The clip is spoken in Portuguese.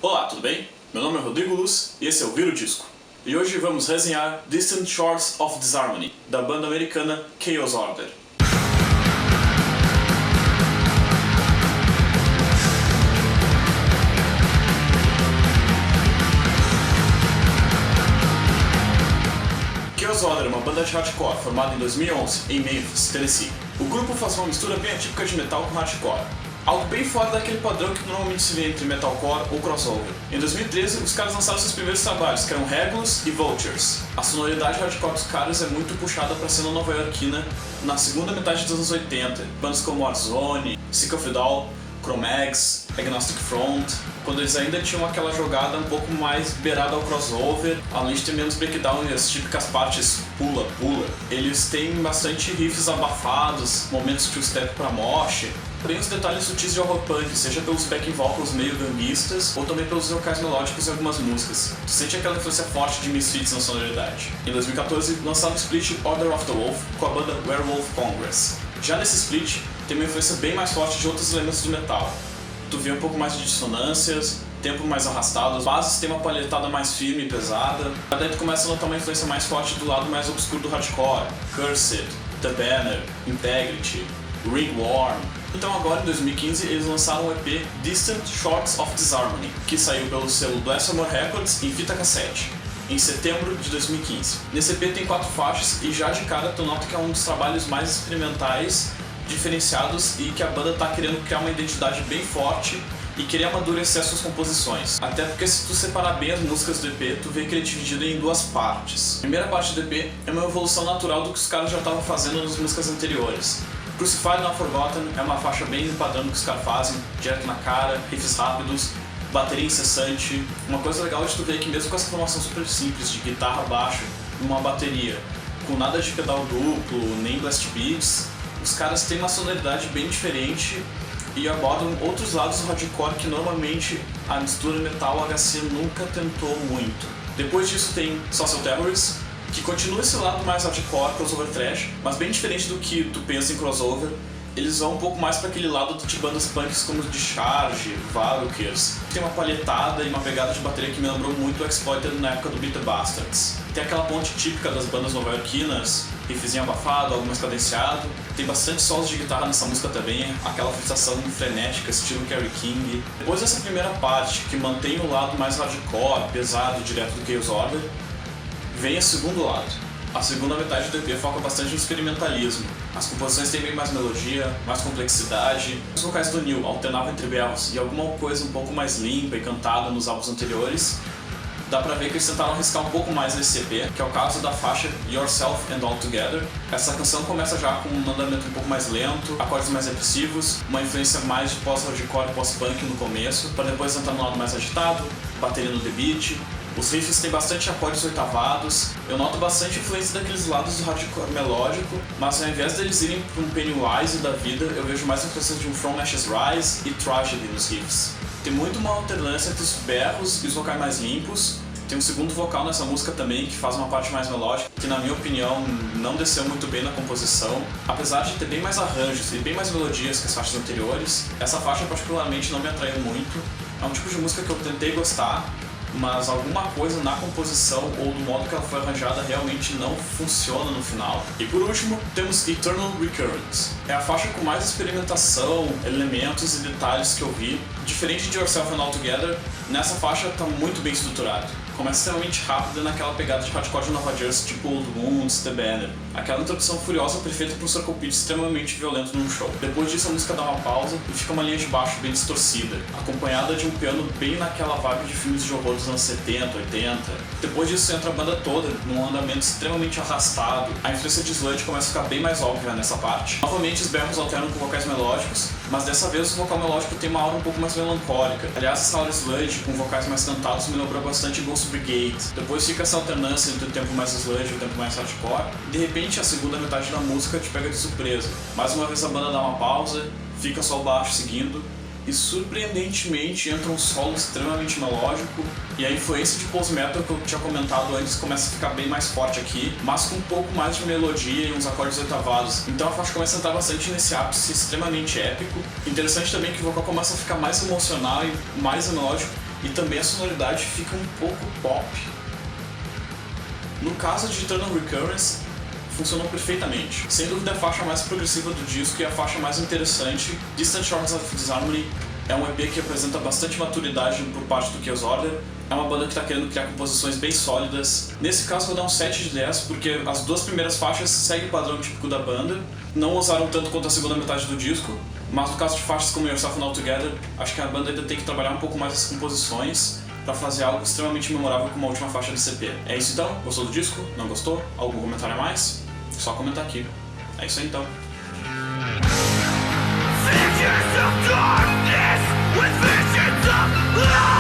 Olá, tudo bem? Meu nome é Rodrigo Luz e esse é o Vira o Disco. E hoje vamos resenhar Distant Shores of Disharmony, da banda americana Chaos Order. Chaos Order é uma banda de hardcore formada em 2011 em Memphis, Tennessee. O grupo faz uma mistura bem atípica de metal com hardcore, algo bem fora daquele padrão que normalmente se vê entre metalcore ou crossover. Em 2013, os caras lançaram seus primeiros trabalhos, que eram Regulus e Vultures. A sonoridade hardcore dos caras é muito puxada para a cena nova-iorquina na segunda metade dos anos 80. Bandas como Warzone, Sick of It All, Cro-Mags, Agnostic Front, quando eles ainda tinham aquela jogada um pouco mais beirada ao crossover, além de ter menos breakdown e as típicas partes pula-pula. Eles têm bastante riffs abafados, momentos two-step pra mosh, porém os detalhes sutis de horror punk, seja pelos backing vocals meio ganguistas, ou também pelos vocais melódicos em algumas músicas. Tu sente aquela influência forte de Misfits na sonoridade. Em 2014, lançaram o split Order of the Wolf com a banda Werewolf Congress. Já nesse split, tem uma influência bem mais forte de outros elementos do metal. Tu vê um pouco mais de dissonâncias, tempo mais arrastado, as bases têm uma palhetada mais firme e pesada. Daí tu começa a notar uma influência mais forte do lado mais obscuro do hardcore, Cursed, The Banner, Integrity, Ringworm. Então agora em 2015 eles lançaram o EP Distant Shores of Disharmony, que saiu pelo selo Blasphemous Records em fita cassete, em setembro de 2015. Nesse EP tem 4 faixas e já de cara tu nota que é um dos trabalhos mais experimentais, diferenciados e que a banda tá querendo criar uma identidade bem forte e querer amadurecer as suas composições. Até porque se tu separar bem as músicas do EP, tu vê que ele é dividido em 2 partes. A primeira parte do EP é uma evolução natural do que os caras já estavam fazendo nas músicas anteriores. Crucified Not Forgotten é uma faixa bem padrão do que os caras fazem, direto na cara, riffs rápidos, bateria incessante. Uma coisa legal de tu ver que mesmo com essa formação super simples de guitarra, baixo e uma bateria, com nada de pedal duplo, nem blast beats, os caras têm uma sonoridade bem diferente e abordam outros lados do hardcore que normalmente a mistura metal-HC nunca tentou muito. Depois disso tem Social Terrorists, que continua esse lado mais hardcore, crossover trash, mas bem diferente do que tu pensa em crossover. Eles vão um pouco mais para aquele lado de bandas punks como Discharge, Valkyrs. Tem uma palhetada e uma pegada de bateria que me lembrou muito o Exploited na época do Beat the Bastards. Tem aquela ponte típica das bandas nova-iorquinas, riffzinho abafado, algo mais cadenciado. Tem bastante solos de guitarra nessa música também, aquela fritação frenética, estilo Kerry King. Depois dessa primeira parte, que mantém o lado mais hardcore, pesado, direto do Chaos Order, vem o segundo lado. A segunda metade do EP foca bastante no experimentalismo. As composições têm bem mais melodia, mais complexidade. Os vocais do Neil alternavam entre berros e alguma coisa um pouco mais limpa e cantada nos álbuns anteriores. Dá pra ver que eles tentaram arriscar um pouco mais nesse EP, que é o caso da faixa Yourself and All Together. Essa canção começa já com um andamento um pouco mais lento, acordes mais depressivos, uma influência mais de pós-hardcore e pós-punk no começo, para depois entrar no lado mais agitado, bateria no The Beat. Os riffs têm bastante acordes oitavados, eu noto bastante influência daqueles lados do hardcore melódico, mas ao invés deles irem para um Pennywise da vida, eu vejo mais influência de um From Ashes Rise e Tragedy nos riffs. Tem muito uma alternância entre os berros e os vocais mais limpos. Tem um segundo vocal nessa música também, que faz uma parte mais melódica, que na minha opinião não desceu muito bem na composição. Apesar de ter bem mais arranjos e bem mais melodias que as faixas anteriores, essa faixa particularmente não me atraiu muito. É um tipo de música que eu tentei gostar, mas alguma coisa na composição ou do modo que ela foi arranjada realmente não funciona no final. E por último, temos Eternal Recurrence. É a faixa com mais experimentação, elementos e detalhes que eu vi. Diferente de Yourself and All Together, nessa faixa está muito bem estruturado. Começa extremamente rápida naquela pegada de hardcore de Nova Jersey, tipo Old Wounds, The Banner. Aquela introdução furiosa perfeita para um circle pitch extremamente violento num show. Depois disso a música dá uma pausa e fica uma linha de baixo bem distorcida, acompanhada de um piano bem naquela vibe de filmes de horror dos anos 70, 80. Depois disso entra a banda toda num andamento extremamente arrastado. A influência de sludge começa a ficar bem mais óbvia nessa parte. Novamente os berros alternam com vocais melódicos, mas dessa vez o vocal melódico tem uma aura um pouco mais melancólica. Aliás, essa aura sludge com vocais mais cantados me lembrou bastante Ghost Brigade. Depois fica essa alternância entre o tempo mais sludge e o tempo mais hardcore. De repente a segunda metade da música te pega de surpresa. Mais uma vez a banda dá uma pausa, fica só o baixo seguindo, e surpreendentemente entra um solo extremamente melódico, e a influência de post-metal que eu tinha comentado antes começa a ficar bem mais forte aqui, mas com um pouco mais de melodia e uns acordes oitavados. Então a faixa começa a entrar bastante nesse ápice extremamente épico. Interessante também que o vocal começa a ficar mais emocional e mais melódico, e também a sonoridade fica um pouco pop. No caso de Eternal Recurrence, funcionou perfeitamente. Sem dúvida a faixa mais progressiva do disco e a faixa mais interessante. Distant Shores of Disharmony é um EP que apresenta bastante maturidade por parte do Chaos Order. É uma banda que está querendo criar composições bem sólidas. Nesse caso vou dar um 7 de 10, porque as duas primeiras faixas seguem o padrão típico da banda. Não usaram tanto quanto a segunda metade do disco, mas no caso de faixas como Yourself and All Together, acho que a banda ainda tem que trabalhar um pouco mais as composições para fazer algo extremamente memorável como a última faixa desse EP. É isso então? Gostou do disco? Não gostou? Algum comentário a mais? Só comentar aqui. É isso aí então. Figures of darkness with visions of light.